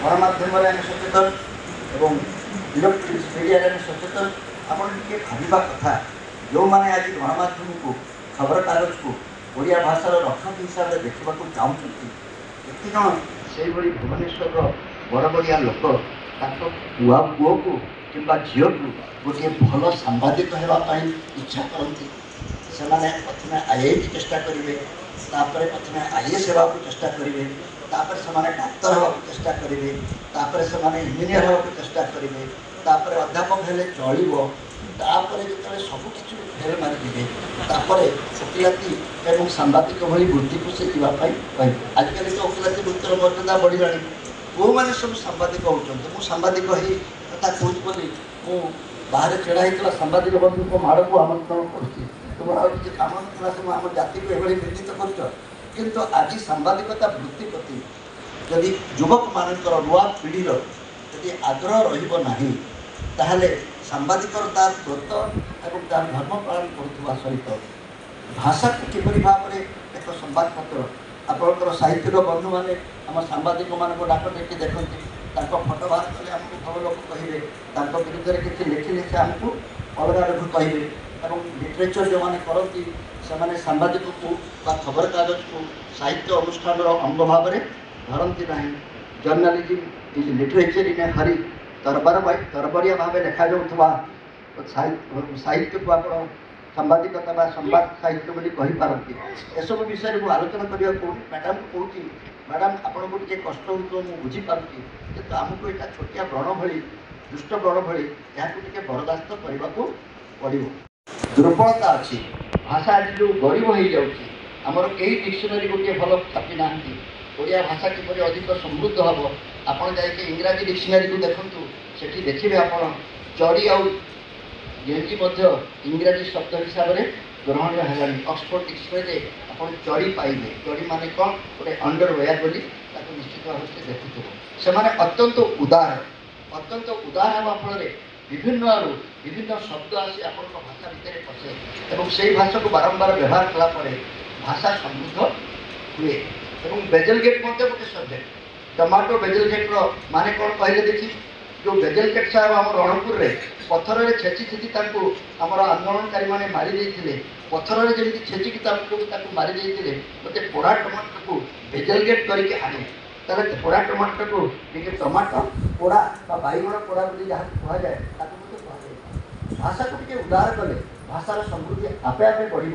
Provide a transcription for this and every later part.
गणमाध्यम सचेतन एवं electronics media सचेतन आप भावा कथा जो मैंने आज गणमाध्यम को खबर कागज को ओडिया भाषार रक्षक हिसाब से देखा चाहते एत जन से भुवनेश्वर बड़ बड़िया लोक पुआ पुओ को कि झील को गोटे भल सांबादिक होगापी इच्छा करती से प्रथम आईआईटी चेष्टा करेंगे प्रथम आईएएस होगा चेष्टा करेंगे से डाक्तर होगा चेष्टा करेंगे से इंजीनियर होगा चेष्टा करेंगे अध्यापक हेले चलो जो सबकि फेल मारिदे ओकिलाती और सांबादिक भाई वृत्ति को से जावाई कहे आजिकल तो ओकिलाती वृत्तिर मर्यादा बढ़ला जो मैंने सब सांबादिक होती मुझे सांबादिक ही कथा कहूँ बोली मु बाहर छेड़ा होता सांबादिक बंधु को माड़ को आमंत्रण करुँच तुम्हारा काम ना तुम आम जाति को यह निर्णित कर आज सांबादिकता वृत्ति प्रति जदि युवक मानकर नुआ पीढ़ीर यदि आग्रह रहा सांबादिकर तार ब्रत और तार धर्म पालन करुवा सहित भाषा को किपरि भाव में एक संवादपत्र आपंकर साहित्य बंधु मैंने आम सांबादिक मान डाक देखिए देखते फोटो बाहर कले आमको भल लोक कहे विरुद्ध किसी लिखिले से आमको अलग आड़ कहे और लिटरेचर जो मैंने करती से सांबादिक को खबर कागज को साहित्य अनुष्ठान अंग भाव में धरती ना जर्नालीजम इज लिटरेचर इन ए हरी तरबरिया भाव लिखा जाऊा साहित्य को आप सांबादिकता संवाद साहित्य बोली कहीपारती एसबू विषय में आलोचना करने को मैडम को कहूँ मैडम आपको टे कष्ट हो मुझे बुझीपारुची कितु आमको यहाँ छोटिया व्रण भाई दुष्ट व्रण भाई यहाँ बरदास्त करने को पड़ो दुर्बलता अच्छी भाषा आज जो गरीब हो जामर कई डिक्शनरी गोटे भल छापी ना ओडिया भाषा किपर अधिक समृद्ध हम आपड़ जाकि इंग्राजी डिक्शनरी को देखूँ से देखिए आप चढ़ी आउजी इंग्राजी शब्द हिसाब से ग्रहण है ऑक्सफोर्ड डिक्शनरी आप चढ़ी पाइबे चढ़ी माने कौन गोटे अंडरवेयर बोली निश्चित भाव से देखुव से अत्यंत उदार हाँ फल विभिन्न विभिन्न शब्द आसी आप भाषा भितर पशे और से भाषा को बारंबार व्यवहार कलापर भाषा समृद्ध हुए और बेजल गेट गोटे सब्जेक्ट टमाटो बेजल गेट्र माने कौन कहले देखी जो बेजल गेट साहब आम रणपुर में पथर में छेची छेची आमर आंदोलनकारी मैंने मारी पथर में जमी छेचिकी मारी गोटे पोड़ा टमाटो को बेजल गेट करके आने ताले पोड़ा टमाटो को टमाटो पोड़ा बैगण पोड़ा बोली जहाँ कहुए भाषा को टे उदार कले भाषार समृद्धि आपे आपे बढ़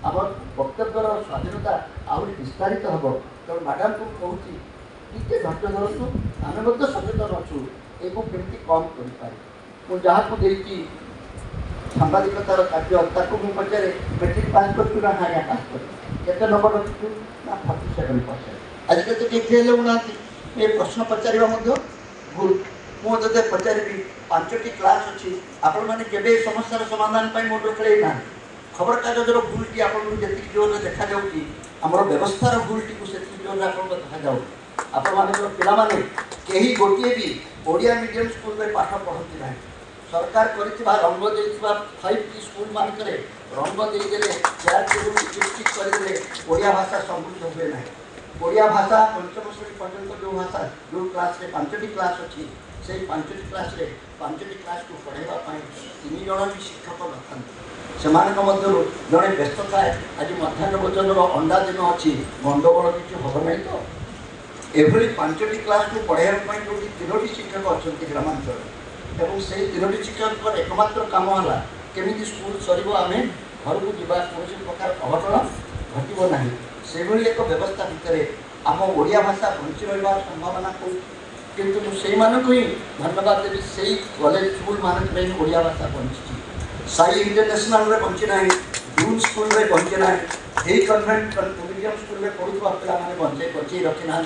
आम वक्तव्यर स्वाधीनता आहरी विस्तारित हम तो मैडम को कहूँ टे धैर्य धरतु आम सचेतन अच्छु एवं केमती कम कर जहाँ देखी सांबादिकतार कार्य मुझे पचारे मेट्रिक पास करूँ ना हाँ पास कर नंबर रखु ना 47%। आजकल तो किए हेल्ला ये प्रश्न पचार भूल मुझे पचारि 5टी क्लास अच्छी आपण मैंने केवे समस्या समाधान मुंड खेल ना खबर कागजर भूलटी आपको जी जोर देखा आमर व्यवस्थार भूलटी को से जोर आप देखा आपने कहीं गोटे भी ओडिया मीडियम स्कूल में पाठ पढ़ती ना सरकार रंग दे 5टी स्कूल मानक रंग देदेले चेयर टेबुल चिपचिक करदे ओडिया भाषा समृद्ध हुए ना ओडिया भाषा पंचम श्रेणी पर्यटन जो भाषा जो क्लास 5टी क्लास अच्छी से 5टी क्लास 5टी क्लास को पढ़ाई 3 जन भी शिक्षक न था जड़े व्यस्त थाए आज मध्याह्न भोजन अंडा दिन अच्छी गंडगोल किसी हम ना तो एभली 5टी क्लास को पढ़ाई जो 3टी शिक्षक अच्छा ग्रामांचल और से 3टी शिक्षक एकमात्र कम है केमी स्कूल सर आम घर को जा कौन प्रकार अघटन घटना ना से एक व्यवस्था भितर आम ओडिया भाषा बंची रहा संभावना कौन किंतु से ही धन्यवाद देवी से कॉलेज स्कूल मानक ओडिया भाषा बंची साई इंटरनेशनल में बंची ना जून स्कूल में बंची ना यही कन्वेंट मीडियम स्कूल में पढ़ुवा पे बचे रखी ना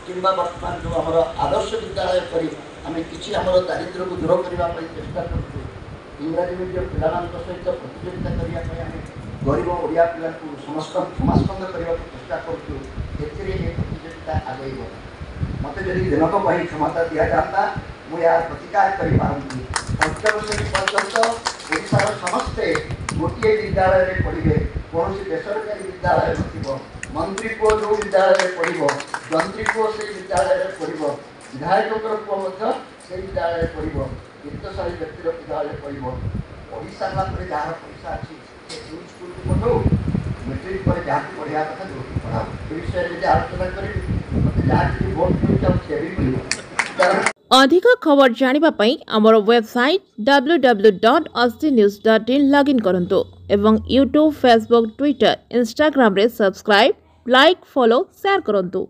कि बर्तमान जो आम आदर्श विद्यालय कर आम कि आम दारिद्र्य को दूर करने चेष्टा करूँ इंग्राजी मीडियम पिला सहित प्रतियोगिता करने गरीब ओडिया पिला समास्कंद करने चेष्टा करूँ प्रतियोगिता आगे मत जदि दिनक क्षमता दि जाता मुझे यार प्रतिकार कर पारती 5म श्रेणी पर्यंत ओडार समस्ते गोटे विद्यालय में पढ़े कौन बेसरकारी विद्यालय न मंत्री पुओ जो विद्यालय में पढ़ जंत्री पुओ से विद्यालय में पढ़ विधायक पुओ से विद्यालय पढ़ो तीर्थशाली व्यक्तिर विद्यालय पढ़ो पढ़ी सारा पर जहाँ पैसा अच्छी से स्कूल को पठाओ मेट्रिक पर जहाँ पढ़ा कथा जो पढ़ाओ ये विषय में आलोचना करी मत जहाँ भोट मिलता भी मिल। अधिक खबर जानिबा पई हमर वेबसाइट www.astnews.in लॉगिन करंतु एवं यूट्यूब फेसबुक ट्विटर इंस्टाग्राम रे सब्सक्राइब लाइक फॉलो शेयर करंतु।